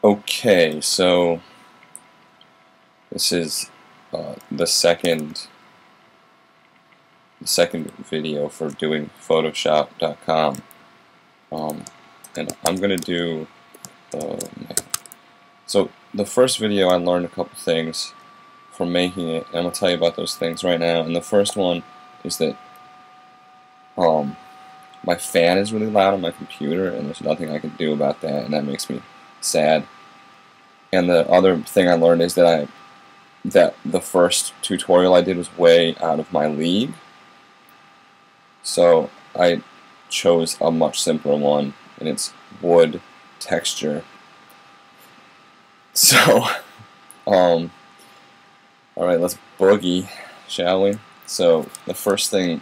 Okay, so this is the second video for doing Photoshop.com, and I'm gonna do. So the first video I learned a couple things from making it, and I'm gonna tell you about those things right now. And the first one is that my fan is really loud on my computer, and there's nothing I can do about that, and that makes me sad. And the other thing I learned is that the first tutorial I did was way out of my league, so I chose a much simpler one, and it's wood texture. So, alright, let's boogie, shall we? So, the first thing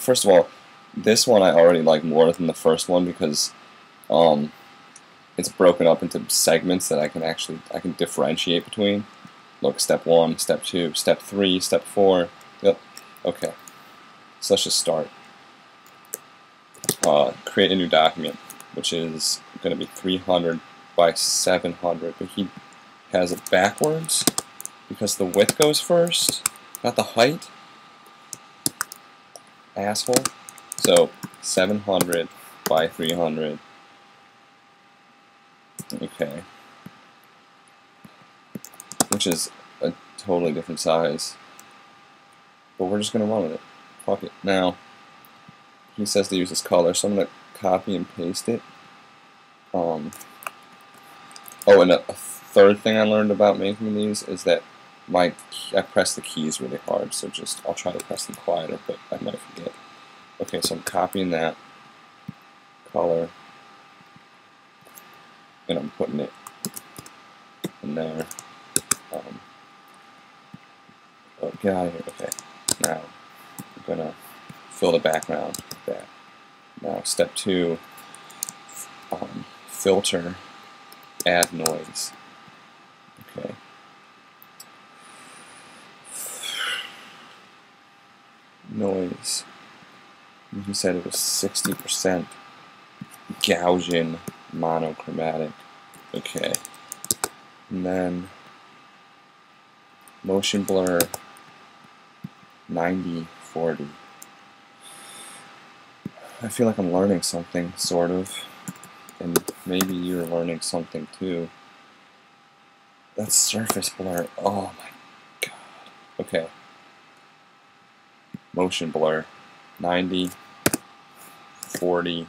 first of all, this one I already like more than the first one because, it's broken up into segments that I can differentiate between. Look, step 1, step 2, step 3, step 4. Yep. Okay. So let's just start. Create a new document, which is going to be 300 by 700, but he has it backwards because the width goes first, not the height. Asshole. So 700 by 300. Okay. Which is a totally different size. But we're just going to run with it. Fuck it. Now, he says to use this color, so I'm going to copy and paste it. Oh, and a third thing I learned about making these is that I press the keys really hard, so I'll try to press them quieter, but I might forget. Okay, so I'm copying that color, and I'm putting it in there. Oh, get out of here. Okay, now I'm gonna fill the background with that. Now, step 2, filter, add noise. Okay. Noise. He said it was 60% Gaussian monochromatic. Okay. And then motion blur 90/40. I feel like I'm learning something, sort of. And maybe you're learning something too. That's surface blur. Oh my god. Okay. Motion blur 90/40.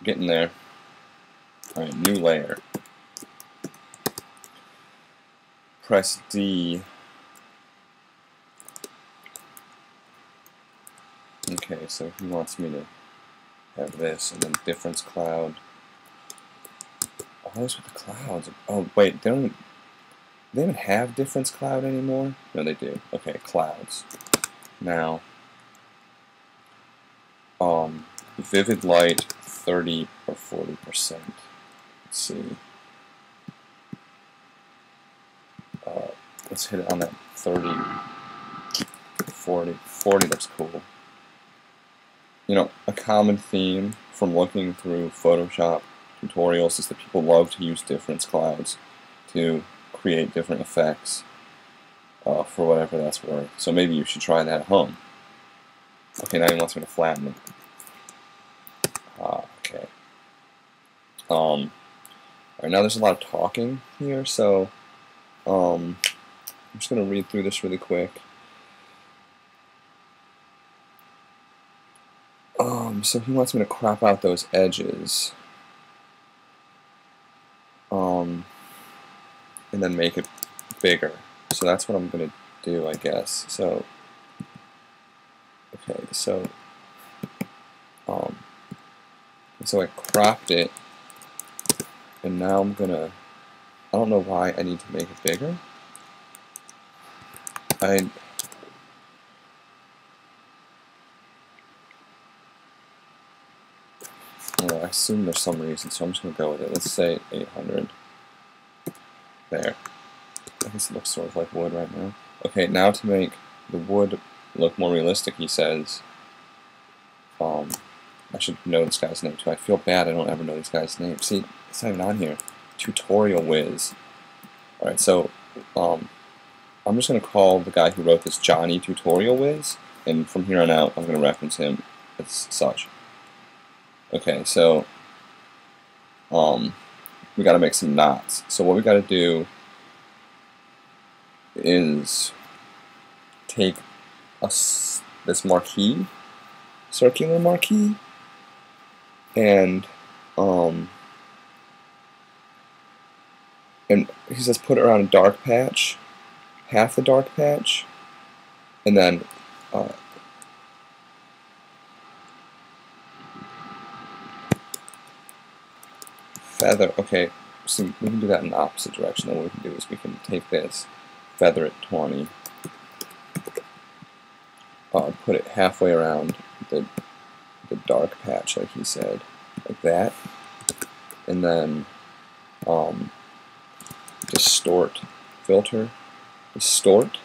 Getting there. Alright, new layer. Press D. Okay, so he wants me to have this, and then difference cloud. Always with the clouds. Oh wait, they don't even have difference cloud anymore? No, they do. Okay, clouds. Now, vivid light 30 or 40%. Let's see. Let's hit it on that 30, 40. 40 looks cool. You know, a common theme from looking through Photoshop tutorials is that people love to use difference clouds to create different effects for whatever that's worth. So maybe you should try that at home. Okay, now he wants me to flatten it. Okay. Alright, now there's a lot of talking here, so I'm just going to read through this really quick. So he wants me to crop out those edges. And then make it bigger. So that's what I'm going to do, I guess. So, okay, so I cropped it, and now I'm going to, I don't know why I need to make it bigger. I assume there's some reason, so I'm just going to go with it. Let's say 800. There. I guess it looks sort of like wood right now. Okay, now to make the wood look more realistic, he says, I should know this guy's name too. I feel bad I don't ever know this guy's name. See, it's not even on here. Tutorial Whiz. Alright, so I'm just going to call the guy who wrote this Johnny Tutorial Whiz, and from here on out I'm going to reference him as such. Okay, so we got to make some knots. So what we got to do is take this marquee, circular marquee, and he says put it around a dark patch, half the dark patch, and then feather. Okay, so we can do that in the opposite direction. Then what we can do is we can take this, feather it 20, put it halfway around the dark patch, like he said, like that, and then distort, filter, distort,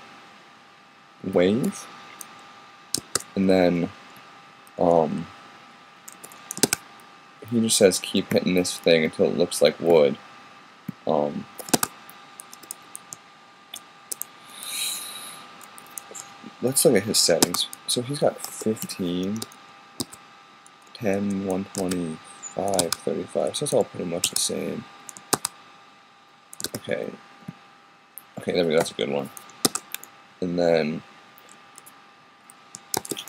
wave, and then he just says keep hitting this thing until it looks like wood. Let's look at his settings. So he's got 15, 10, 125, 35, so it's all pretty much the same. Okay, there we go, that's a good one. And then,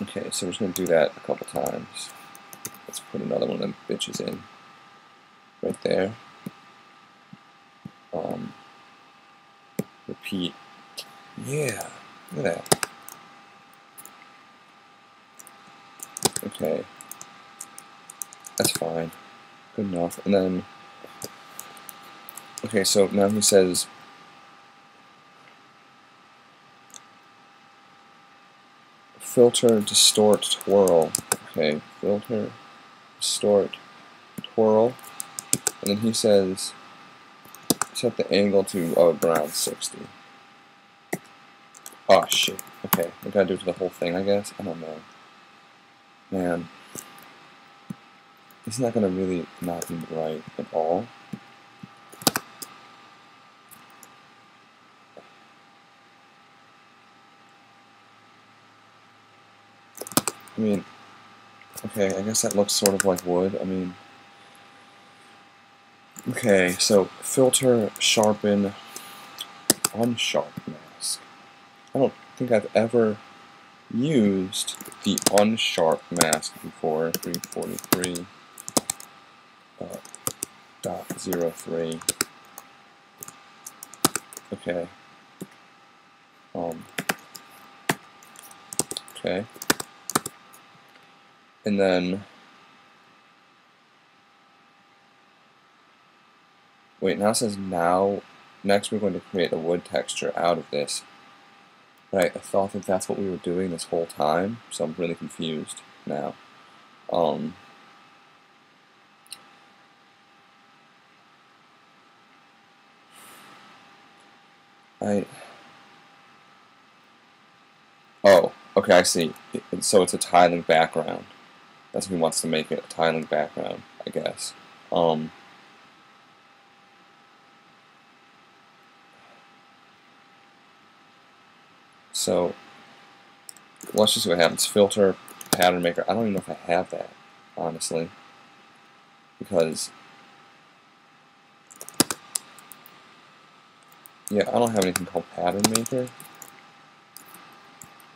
okay, so we're just going to do that a couple times. Let's put another one of them bitches in, right there. Repeat. Yeah, look at that. Okay, that's fine, good enough. And then, okay, so now he says filter, distort, twirl. Okay, filter, distort, twirl, and then he says set the angle to around 60. Oh shit. Okay, we gotta do it to the whole thing, I guess. I don't know. Man, it's not gonna really not be right at all. I mean, okay, I guess that looks sort of like wood. I mean, okay, so filter, sharpen, unsharp mask. I don't think I've ever used the unsharp mask before. 343.03. Okay. Okay. And then wait, now it says next we're going to create a wood texture out of this. Right, I thought that that's what we were doing this whole time, so I'm really confused now. Oh, okay, I see. So it's a tiling background. That's what he wants to make it, a tiling background, I guess. So let's just see what happens. Filter, pattern maker. I don't even know if I have that, honestly, because yeah, I don't have anything called pattern maker.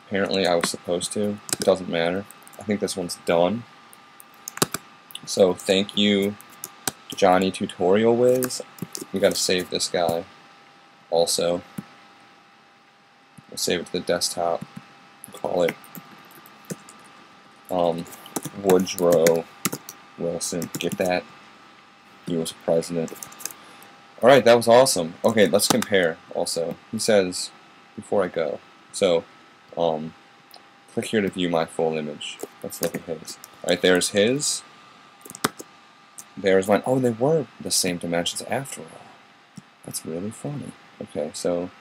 Apparently I was supposed to. It doesn't matter. I think this one's done. So thank you, Johnny Tutorial Whiz. We gotta save this guy also. We'll save it to the desktop. Call it Woodrow Wilson. Get that? He was president. Alright, that was awesome. Okay, let's compare also. He says, before I go, so click here to view my full image. Let's look at his. Alright, there's his. There's mine. Oh, they were the same dimensions after all. That's really funny. Okay, so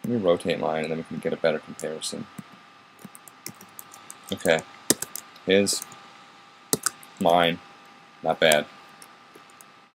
let me rotate mine and then we can get a better comparison. Okay, his. Mine. Not bad.